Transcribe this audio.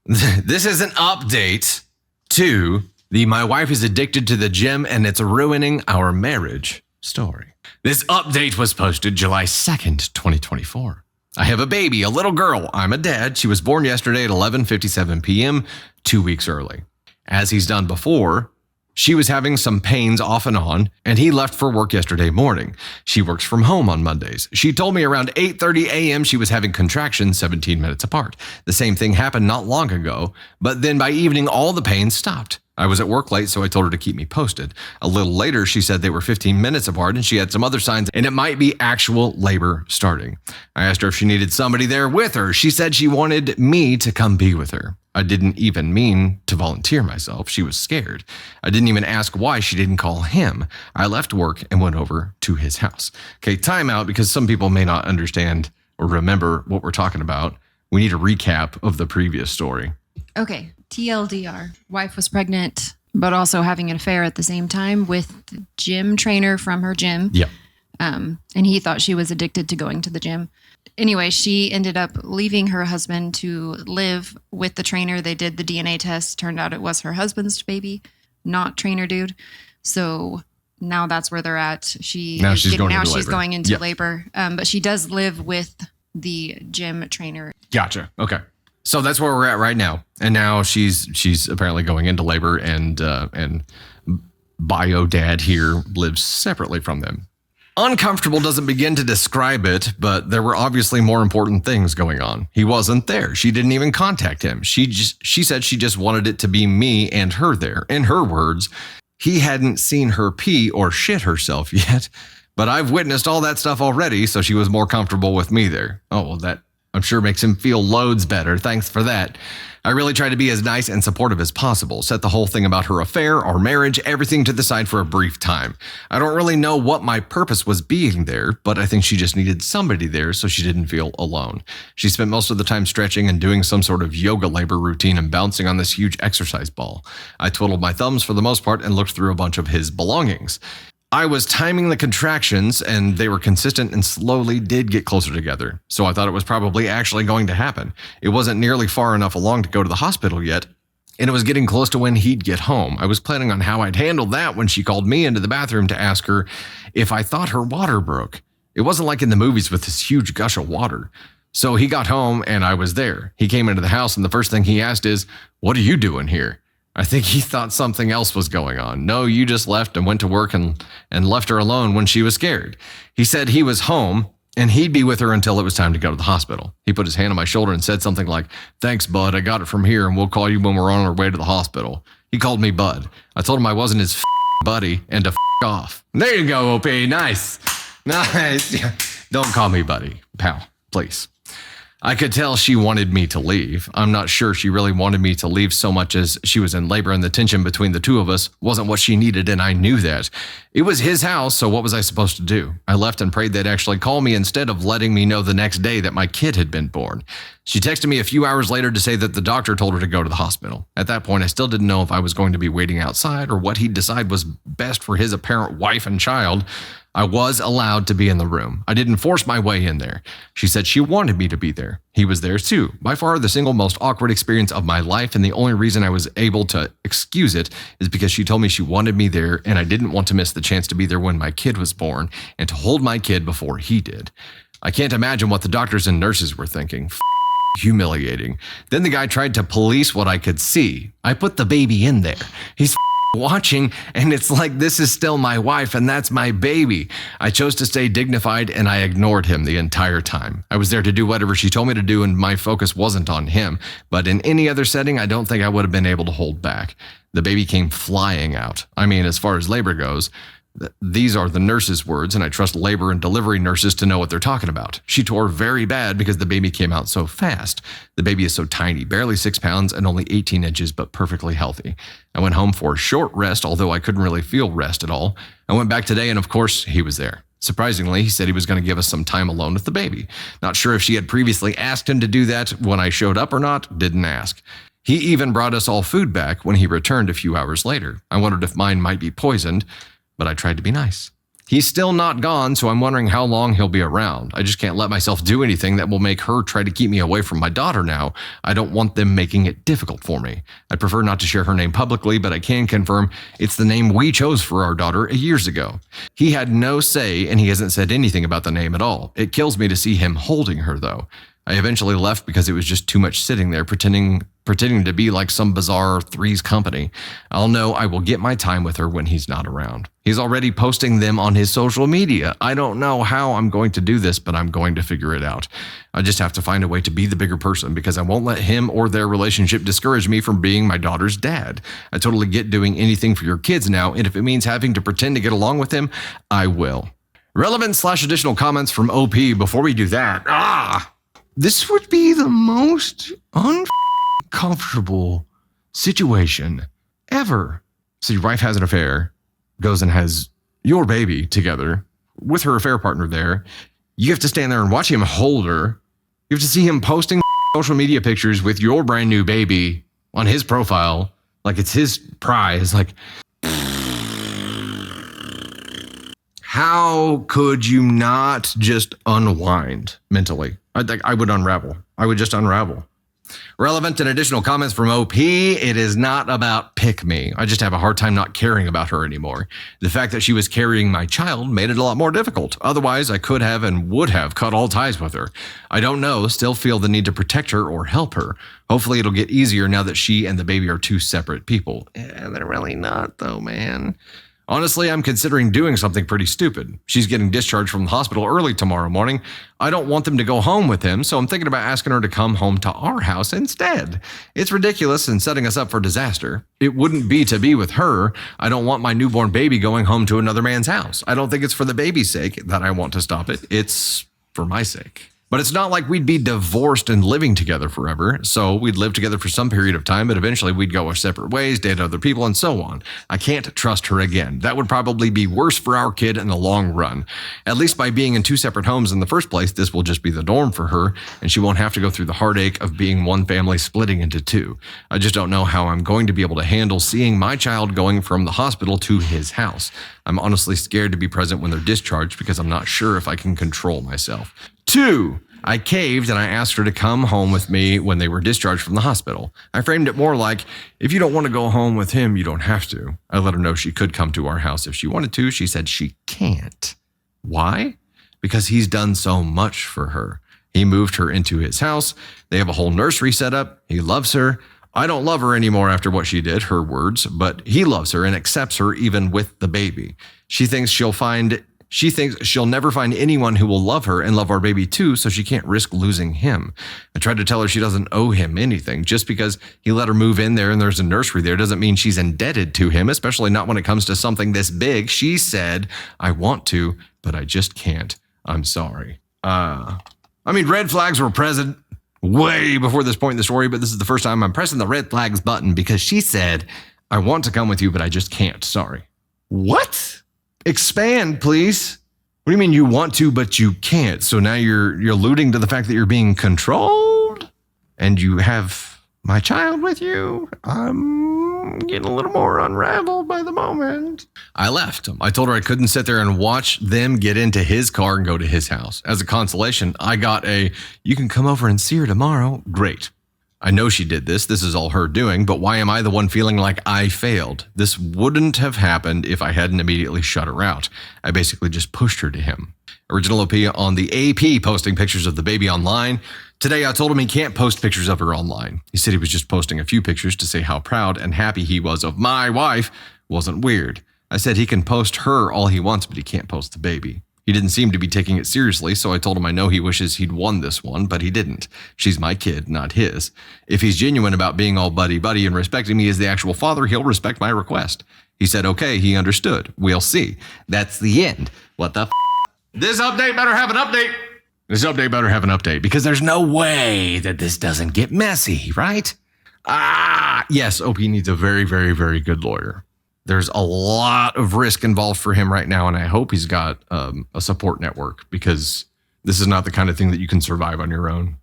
This is an update to the "My wife is addicted to the gym and it's ruining our marriage" story. This update was posted July 2nd, 2024. I have a baby, a little girl. I'm a dad. She was born yesterday at 11:57 p.m., 2 weeks early. As he's done before, she was having some pains off and on, and he left for work yesterday morning. She works from home on Mondays. She told me around 8:30 a.m. she was having contractions 17 minutes apart. The same thing happened not long ago, but then by evening, all the pains stopped. I was at work late, so I told her to keep me posted. A little later, she said they were 15 minutes apart and she had some other signs and it might be actual labor starting. I asked her if she needed somebody there with her. She said she wanted me to come be with her. I didn't even mean to volunteer myself. She was scared. I didn't even ask why she didn't call him. I left work and went over to his house. Okay, time out because some people may not understand or remember what we're talking about. We need a recap of the previous story. Okay, TLDR. Wife was pregnant, but also having an affair at the same time with the gym trainer from her gym. Yep. And he thought she was addicted to going to the gym. Anyway, she ended up leaving her husband to live with the trainer. They did the DNA test. Turned out it was her husband's baby, not trainer dude. So now that's where they're at. She's going into labor. But she does live with the gym trainer. Gotcha. Okay. So that's where we're at right now. And now she's apparently going into labor and bio dad here lives separately from them. Uncomfortable doesn't begin to describe it, but there were obviously more important things going on. He wasn't there. She didn't even contact him. She said she just wanted it to be me and her there. In her words, he hadn't seen her pee or shit herself yet, but I've witnessed all that stuff already, so she was more comfortable with me there. Oh, well, that I'm sure makes him feel loads better. Thanks for that. I really tried to be as nice and supportive as possible. Set the whole thing about her affair, our marriage, everything to the side for a brief time. I don't really know what my purpose was being there, but I think she just needed somebody there so she didn't feel alone. She spent most of the time stretching and doing some sort of yoga labor routine and bouncing on this huge exercise ball. I twiddled my thumbs for the most part and looked through a bunch of his belongings. I was timing the contractions and they were consistent and slowly did get closer together. So I thought it was probably actually going to happen. It wasn't nearly far enough along to go to the hospital yet, and it was getting close to when he'd get home. I was planning on how I'd handle that when she called me into the bathroom to ask her if I thought her water broke. It wasn't like in the movies with this huge gush of water. So he got home and I was there. He came into the house and the first thing he asked is, "What are you doing here?" I think he thought something else was going on. "No, you just left and went to work and left her alone when she was scared." He said he was home and he'd be with her until it was time to go to the hospital. He put his hand on my shoulder and said something like, "Thanks, bud. I got it from here and we'll call you when we're on our way to the hospital." He called me bud. I told him I wasn't his buddy and to off. There you go, OP. Nice. Nice. Don't call me buddy, pal, please. I could tell she wanted me to leave. I'm not sure she really wanted me to leave so much as she was in labor and the tension between the two of us wasn't what she needed, and I knew that. It was his house, so what was I supposed to do? I left and prayed they'd actually call me instead of letting me know the next day that my kid had been born. She texted me a few hours later to say that the doctor told her to go to the hospital. At that point, I still didn't know if I was going to be waiting outside or what he'd decide was best for his apparent wife and child. I was allowed to be in the room. I didn't force my way in there. She said she wanted me to be there. He was there too. By far the single most awkward experience of my life, and the only reason I was able to excuse it is because she told me she wanted me there and I didn't want to miss the chance to be there when my kid was born and to hold my kid before he did. I can't imagine what the doctors and nurses were thinking. Humiliating. Then the guy tried to police what I could see. I put the baby in there. He's watching and it's like, this is still my wife and that's my baby. I chose to stay dignified and I ignored him the entire time. I was there to do whatever she told me to do and my focus wasn't on him. But in any other setting, I don't think I would have been able to hold back. The baby came flying out. I mean, as far as labor goes, these are the nurses' words, and I trust labor and delivery nurses to know what they're talking about. She tore very bad because the baby came out so fast. The baby is so tiny, barely 6 pounds and only 18 inches, but perfectly healthy. I went home for a short rest, although I couldn't really feel rest at all. I went back today, and of course, he was there. Surprisingly, he said he was going to give us some time alone with the baby. Not sure if she had previously asked him to do that when I showed up or not, didn't ask. He even brought us all food back when he returned a few hours later. I wondered if mine might be poisoned, but I tried to be nice. He's still not gone, so I'm wondering how long he'll be around. I just can't let myself do anything that will make her try to keep me away from my daughter now. I don't want them making it difficult for me. I'd prefer not to share her name publicly, but I can confirm it's the name we chose for our daughter years ago. He had no say, and he hasn't said anything about the name at all. It kills me to see him holding her, though. I eventually left because it was just too much sitting there pretending to be like some bizarre Three's Company. I'll know I will get my time with her when he's not around. He's already posting them on his social media. I don't know how I'm going to do this, but I'm going to figure it out. I just have to find a way to be the bigger person because I won't let him or their relationship discourage me from being my daughter's dad. I totally get doing anything for your kids now, and if it means having to pretend to get along with him, I will. Relevant/additional comments from OP before we do that. This would be the most uncomfortable situation ever. So your wife has an affair, goes and has your baby together with her affair partner there. You have to stand there and watch him hold her. You have to see him posting social media pictures with your brand new baby on his profile like it's his prize. Like, how could you not just unwind mentally? I would unravel. I would just unravel. Relevant and additional comments from OP. It is not about pick me. I just have a hard time not caring about her anymore. The fact that she was carrying my child made it a lot more difficult. Otherwise, I could have and would have cut all ties with her. I don't know, still feel the need to protect her or help her. Hopefully it'll get easier now that she and the baby are two separate people. Yeah, they're really not though, man. Honestly, I'm considering doing something pretty stupid. She's getting discharged from the hospital early tomorrow morning. I don't want them to go home with him, so I'm thinking about asking her to come home to our house instead. It's ridiculous and setting us up for disaster. It wouldn't be to be with her. I don't want my newborn baby going home to another man's house. I don't think it's for the baby's sake that I want to stop it. It's for my sake. But it's not like we'd be divorced and living together forever. So we'd live together for some period of time, but eventually we'd go our separate ways, date other people, and so on. I can't trust her again. That would probably be worse for our kid in the long run. At least by being in two separate homes in the first place, this will just be the norm for her, and she won't have to go through the heartache of being one family splitting into two. I just don't know how I'm going to be able to handle seeing my child going from the hospital to his house. I'm honestly scared to be present when they're discharged because I'm not sure if I can control myself. 2, I caved and I asked her to come home with me when they were discharged from the hospital. I framed it more like, if you don't want to go home with him, you don't have to. I let her know she could come to our house if she wanted to. She said she can't. Why? Because he's done so much for her. He moved her into his house. They have a whole nursery set up. He loves her. I don't love her anymore after what she did, her words, but he loves her and accepts her even with the baby. She thinks she'll never find anyone who will love her and love our baby too, so she can't risk losing him. I tried to tell her she doesn't owe him anything. Just because he let her move in there and there's a nursery there doesn't mean she's indebted to him, especially not when it comes to something this big. She said, I want to, but I just can't. I'm sorry. Red flags were present way before this point in the story, but this is the first time I'm pressing the red flags button because she said, I want to come with you, but I just can't. Sorry. What? Expand, please. What do you mean you want to, but you can't? So now you're alluding to the fact that you're being controlled and you have my child with you? I'm getting a little more unraveled by the moment. I left. I told her I couldn't sit there and watch them get into his car and go to his house. As a consolation, I got you can come over and see her tomorrow. Great. I know she did this. This is all her doing, but why am I the one feeling like I failed? This wouldn't have happened if I hadn't immediately shut her out. I basically just pushed her to him. Original OP on the AP posting pictures of the baby online. Today, I told him he can't post pictures of her online. He said he was just posting a few pictures to say how proud and happy he was of my wife. Wasn't weird. I said he can post her all he wants, but he can't post the baby. He didn't seem to be taking it seriously, so I told him I know he wishes he'd won this one, but he didn't. She's my kid, not his. If he's genuine about being all buddy-buddy and respecting me as the actual father, he'll respect my request. He said, okay, he understood. We'll see. That's the end. What the f***? This update better have an update. This update better have an update, because there's no way that this doesn't get messy, right? Yes, OP needs a very, very, very good lawyer. There's a lot of risk involved for him right now, and I hope he's got a support network, because this is not the kind of thing that you can survive on your own.